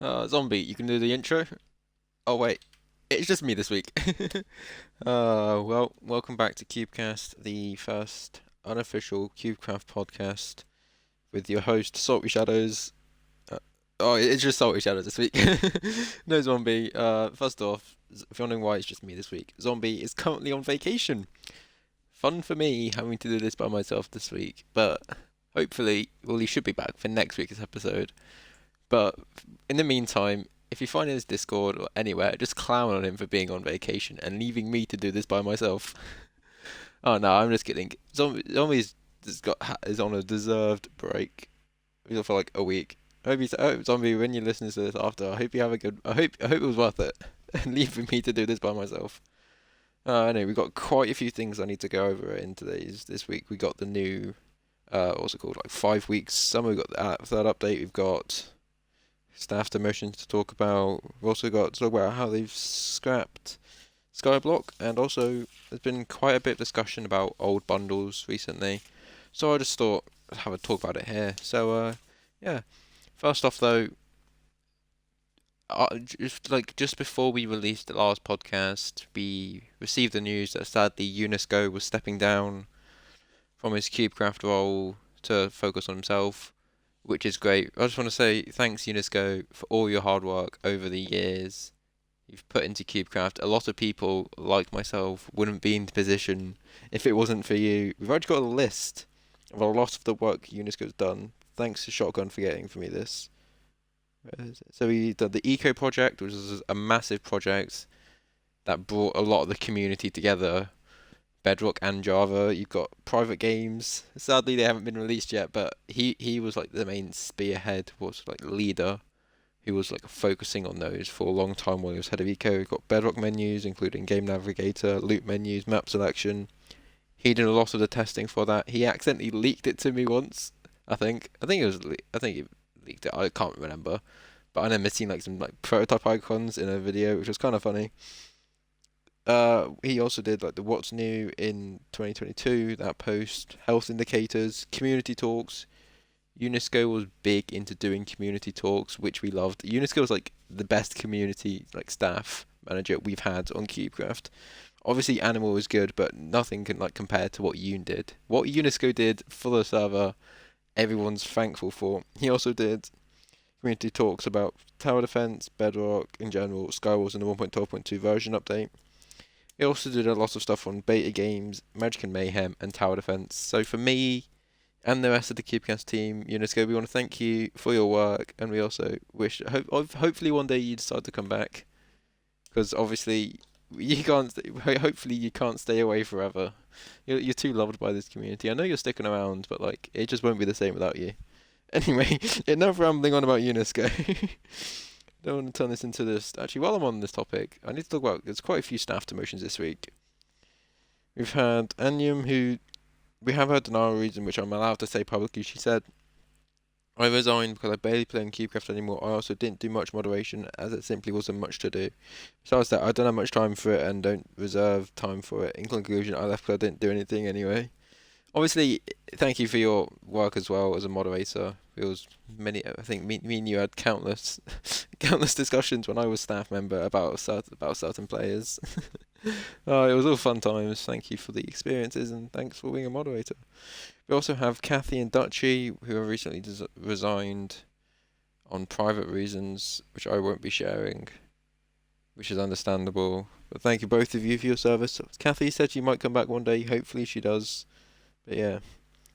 Zombie, you can do the intro? Oh wait, it's just me this week. Welcome back to Cubecast, the first unofficial Cubecraft podcast with your host Salty Shadows. Uh, it's just Salty Shadows this week. No Zombie. First off, if you're wondering why it's just me this week, Zombie is currently on vacation. Fun for me having to do this by myself this week, but hopefully, well, he should be back for next week's episode. But in the meantime, if you find his Discord or anywhere, just clown on him for being on vacation and leaving me to do this by myself. Oh no, I'm just kidding. Zombies is on a deserved break. He's off for like a week. I hope Zombie, when you listen to this after, I hope you have a good. I hope it was worth it. And leaving me to do this by myself. Anyway, we've got quite a few things I need to go over in today's this week. We got the new, what's it called, like 5 weeks summer. We got that update. We've got staff demotions to talk about. We've also got to talk about how they've scrapped Skyblock, and also there's been quite a bit of discussion about old bundles recently. So I just thought I'd have a talk about it here. So yeah. First off though, just before we released the last podcast, we received the news that sadly UNESCO was stepping down from his CubeCraft role to focus on himself, which is great. I just want to say thanks, UNESCO, for all your hard work over the years you've put into CubeCraft. A lot of people, like myself, wouldn't be in the position if it wasn't for you. We've already got a list of a lot of the work UNESCO's done. Thanks to Shotgun for getting for me this. Where is it? So we did the Eco project, which was a massive project that brought a lot of the community together. Bedrock and Java. You've got private games. Sadly, they haven't been released yet, but he was like the main spearhead, was like leader, who was like focusing on those for a long time while he was head of Eco. We've got Bedrock menus, including game navigator, loot menus, map selection. He did a lot of the testing for that. He accidentally leaked it to me once. I think he leaked it. I can't remember, but I remember seeing like some like prototype icons in a video, which was kind of funny. He also did like the what's new in 2022, that post, health indicators, community talks. UNESCO was big into doing community talks, which we loved. UNESCO was like the best community like staff manager we've had on CubeCraft. Obviously, Animal was good, but nothing can like compare to what Yoon did. What UNESCO did for the server, everyone's thankful for. He also did community talks about tower defense, Bedrock in general, Skywars, and the 1.12.2 version update. He also did a lot of stuff on beta games, Magic and Mayhem, and tower defense. So for me and the rest of the Cubecast team, UNESCO, we want to thank you for your work, and we also hopefully one day you decide to come back, because obviously you can't. Hopefully you can't stay away forever. You're too loved by this community. I know you're sticking around, but like it just won't be the same without you. Anyway, enough rambling on about UNESCO. Don't want to turn this into this. Actually, while I'm on this topic, I need to talk about. There's quite a few staff demotions this week. We've had Anyum, who we have heard Denara reason, which I'm allowed to say publicly. She said, I resigned because I barely play in CubeCraft anymore. I also didn't do much moderation, as it simply wasn't much to do. Besides that, I don't have much time for it and don't reserve time for it. In conclusion, I left because I didn't do anything anyway. Obviously, thank you for your work as well as a moderator. It was many. I think me and you had countless, countless discussions when I was staff member about certain players. It was all fun times. Thank you for the experiences and thanks for being a moderator. We also have Kathy and Dutchy, who have recently resigned on private reasons, which I won't be sharing, which is understandable. But thank you both of you for your service. Kathy said she might come back one day. Hopefully she does. But yeah,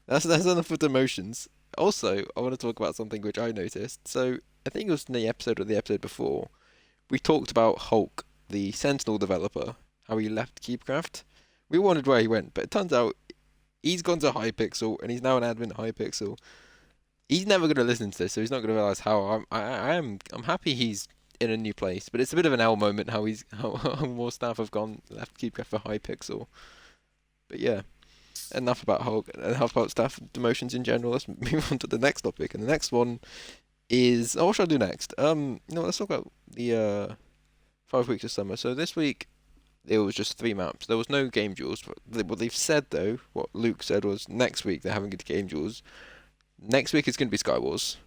that's enough of demotions. Also, I want to talk about something which I noticed. So I think it was in the episode or the episode before. We talked about Hulk, the Sentinel developer, how he left Cubecraft. We wondered where he went, but it turns out he's gone to Hypixel and he's now an admin at Hypixel. He's never going to listen to this, so he's not going to realize how I'm happy he's in a new place, but it's a bit of an L moment how more staff have gone left Cubecraft for Hypixel. But yeah, enough about Hulk and enough about staff demotions in general. Let's move on to the next topic, and the next one is what should I do next? Let's talk about the 5 weeks of summer. So this week it was just 3 maps. There was no game duels. But what they've said though, what Luke said was next week they're having good game duels. Next week it's going to be Skywars.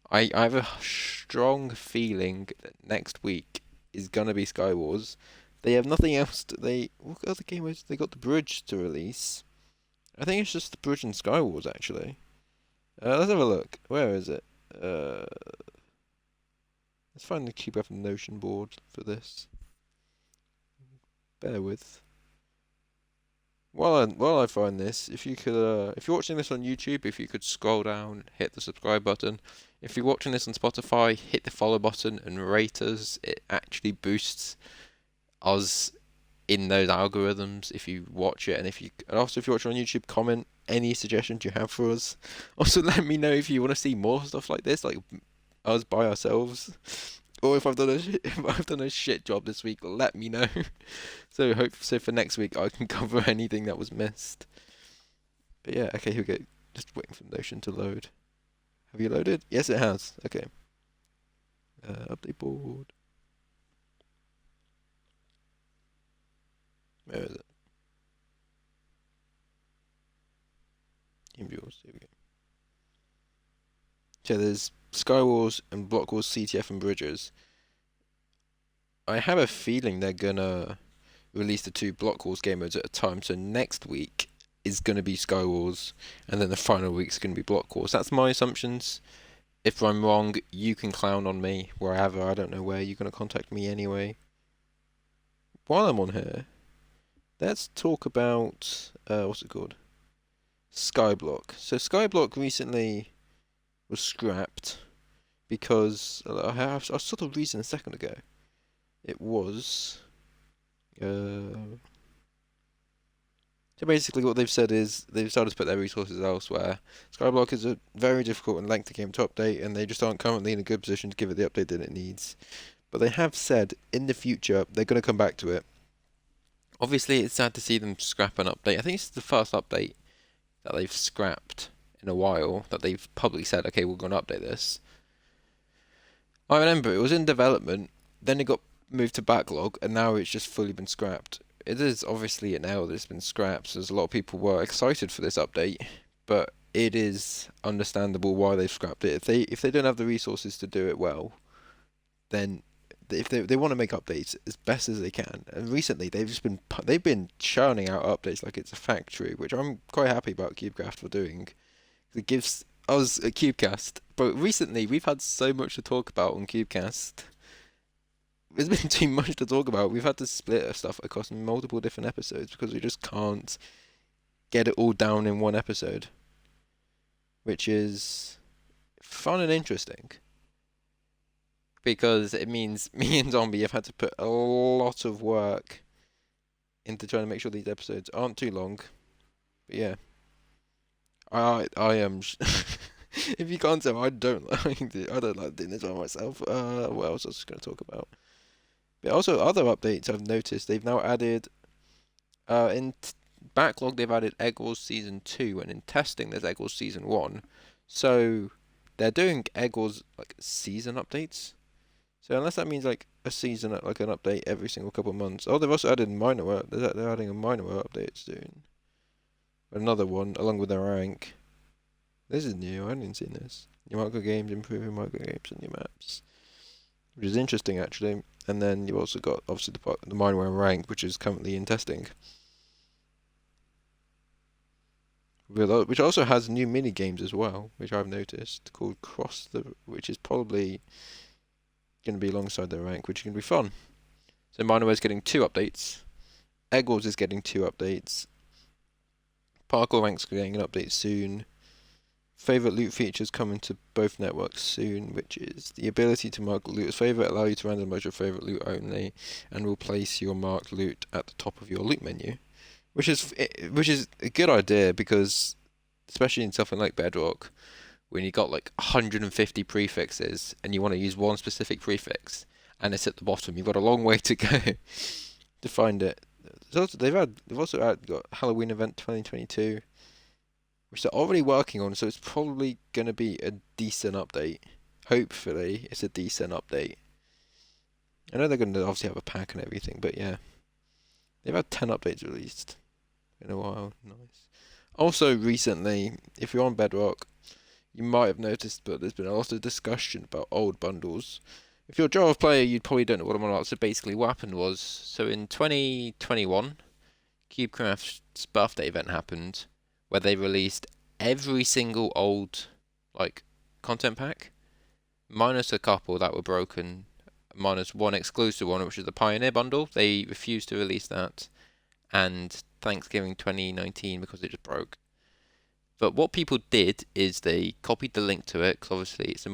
I have a strong feeling that next week is gonna be Skywars. They have nothing else. What other game is they got the Bridge to release? I think it's just the Bridge and Skywars actually. Let's have a look. Where is it? Uh, let's find the Cubecast Notion board for this. Bear with. While I find this, if you could, if you're watching this on YouTube, if you could scroll down, hit the subscribe button. If you're watching this on Spotify, hit the follow button and rate us. It actually boosts us in those algorithms if you watch it, and also if you watch it on YouTube, comment any suggestions you have for us. Also, let me know if you want to see more stuff like this, like us by ourselves, or if I've done if I've done a shit job this week. Let me know. So for next week I can cover anything that was missed. But yeah, okay, here we go. Just waiting for Notion to load. Have you loaded? Yes, it has. Okay. Update board. Where is it? Game Jewels. Here we go. So there's Skywars and Block Wars, CTF and Bridges. I have a feeling they're gonna release the two Block Wars game modes at a time. So next week is gonna be Skywars, and then the final week's gonna be Block Wars. That's my assumptions. If I'm wrong, you can clown on me wherever. I don't know where. You're gonna contact me anyway. While I'm on here, let's talk about what's it called? Skyblock. So Skyblock recently was scrapped because I saw the reason a second ago. It was so basically what they've said is they've decided to put their resources elsewhere. Skyblock is a very difficult and lengthy game to update, and they just aren't currently in a good position to give it the update that it needs. But they have said in the future they're going to come back to it. Obviously, it's sad to see them scrap an update. I think it's the first update that they've scrapped in a while that they've publicly said, okay, we're going to update this. I remember it was in development, then it got moved to backlog, and now it's just fully been scrapped. It is obviously an L that it's been scrapped, as a lot of people were excited for this update, but it is understandable why they've scrapped it. If they don't have the resources to do it well, then if they want to make updates as best as they can. And recently they've been churning out updates like it's a factory, which I'm quite happy about Cubecast for doing. It gives us a Cubecast, but recently we've had so much to talk about on Cubecast. There's been too much to talk about. We've had to split our stuff across multiple different episodes because we just can't get it all down in one episode, which is fun and interesting because it means me and Zombie have had to put a lot of work into trying to make sure these episodes aren't too long. But yeah, I am. If you can't tell, I don't like doing this by myself. What else I was going to talk about? But also other updates I've noticed they've now added backlog they've added Egg Wars Season 2, and in testing there's Egg Wars Season 1. So they're doing Egg Wars like season updates. So unless that means like a season like an update every single couple of months. Oh, they've also added minor. They're adding a minor update soon. Another one along with their rank. This is new. I hadn't seen this. New micro games, improving micro games and new maps, which is interesting actually. And then you've also got obviously the minor rank, which is currently in testing. Which also has new mini games as well, which I've noticed called which is probably going to be alongside the rank, which is going to be fun. So Minor is getting 2 updates. Egg Wars is getting 2 updates. Parkour Rank's getting an update soon. Favorite loot features coming to both networks soon, which is the ability to mark loot as favorite, allow you to randomize your favorite loot only, and will place your marked loot at the top of your loot menu, which is a good idea because, especially in something like Bedrock, when you got like 150 prefixes and you want to use one specific prefix and it's at the bottom, you've got a long way to go to find it. They've also got Halloween event 2022. Which they're already working on, so it's probably going to be a decent update. Hopefully, it's a decent update. I know they're going to obviously have a pack and everything, but yeah. They've had 10 updates released in a while. Nice. Also, recently, if you're on Bedrock, you might have noticed, but there's been a lot of discussion about old bundles. If you're a Java player, you probably don't know what I'm on about. So basically, what happened was, so in 2021, Cubecraft's birthday event happened, where they released every single old, like, content pack, minus a couple that were broken, minus one exclusive one, which is the Pioneer bundle. They refused to release that, and Thanksgiving 2019 because it just broke. But what people did is they copied the link to it, because obviously it's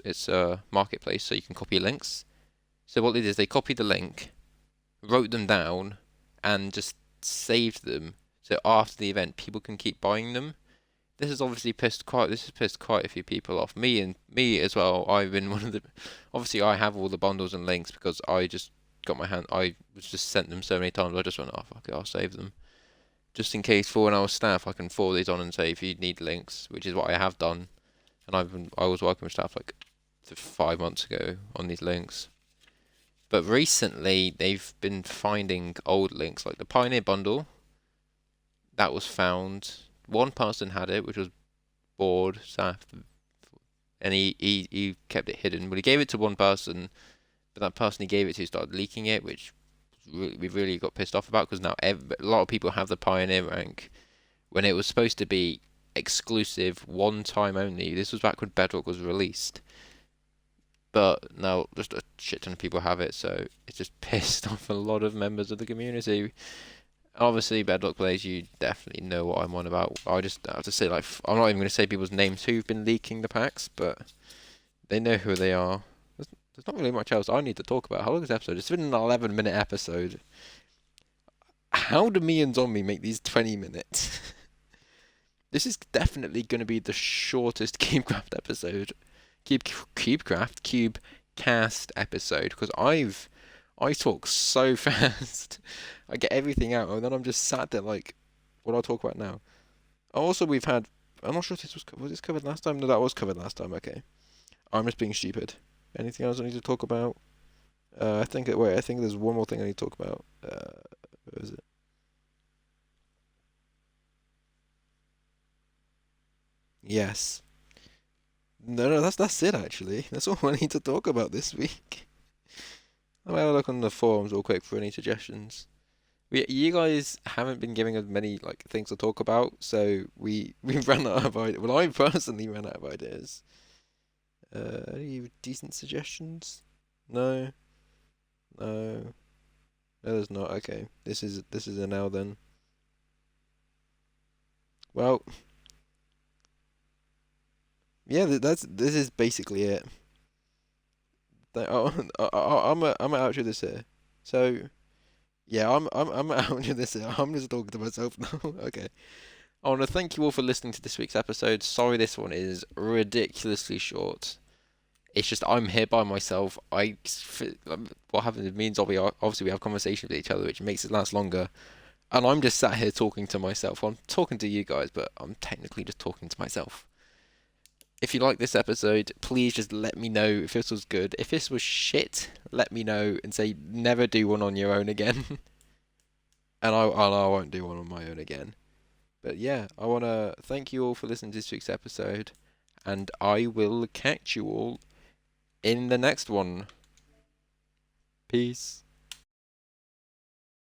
it's a marketplace, so you can copy links. So what they did is they copied the link, wrote them down, and just saved them. So after the event, people can keep buying them. This has pissed quite a few people off. Me as well. I've been one of the. Obviously, I have all the bundles and links because I just got my hand. I was just sent them so many times. I just went, oh fuck it, I'll save them just in case for when I was staff, I can forward these on and say if you need links, which is what I have done. And I was working with staff like 5 months ago on these links. But recently, they've been finding old links, like the Pioneer bundle. That was found. One person had it, which was bored, staff, and he kept it hidden. But he gave it to one person, but that person he gave it to started leaking it, which we really got pissed off about because now a lot of people have the Pioneer rank when it was supposed to be exclusive one time only. This was back when Bedrock was released. But now just a shit ton of people have it, so it's just pissed off a lot of members of the community. Obviously, Bedrock players, you definitely know what I'm on about. I just have to say, like, I'm not even going to say people's names who've been leaking the packs, but they know who they are. There's not really much else I need to talk about. How long is this episode? It's been an 11-minute episode. How do me and Zombie make these 20 minutes? This is definitely going to be the shortest Cubecraft episode. Cubecast episode, because I talk so fast. I get everything out, and then I'm just sat there like, what do I talk about now? Also, we've had. I'm not sure if was this covered last time. No, that was covered last time. Okay, I'm just being stupid. Anything else I need to talk about? I think wait. I think there's one more thing I need to talk about. What is it? Yes. No, that's it actually. That's all I need to talk about this week. I'll have a look on the forums real quick for any suggestions. You guys haven't been giving us many like things to talk about, so we ran out of ideas. Well, I personally ran out of ideas. Any decent suggestions? No, no, no. There's not. Okay, this is a now then. Well, yeah, this is basically it. I'm gonna outro this here. So yeah, I'm gonna outro this here. I'm just talking to myself now. Okay. I want to thank you all for listening to this week's episode. Sorry, this one is ridiculously short. It's just I'm here by myself. What happens means obviously we have conversations with each other, which makes it last longer. And I'm just sat here talking to myself. I'm talking to you guys, but I'm technically just talking to myself. If you like this episode, please just let me know if this was good. If this was shit, let me know and say never do one on your own again. And I won't do one on my own again. But yeah, I want to thank you all for listening to this week's episode. And I will catch you all in the next one. Peace.